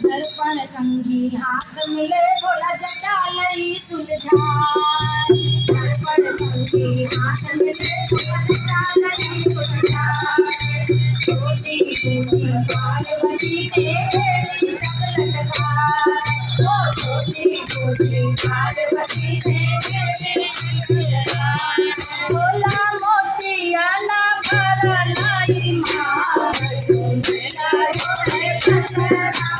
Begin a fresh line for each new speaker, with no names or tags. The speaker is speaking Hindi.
दर्पण कंघी हाथ मिले भोला जटा लई सुलझाए। दर्पण कंघी हाथ मिले भोला जटा लई सुलझाए। छोटी छोटी पार्वती ने जग लटकाए। ओ छोटी छोटी पार्वती ने जग लटकाए। भोला मोतिया ना भरा लाई मार, झूमेला रे पथरा।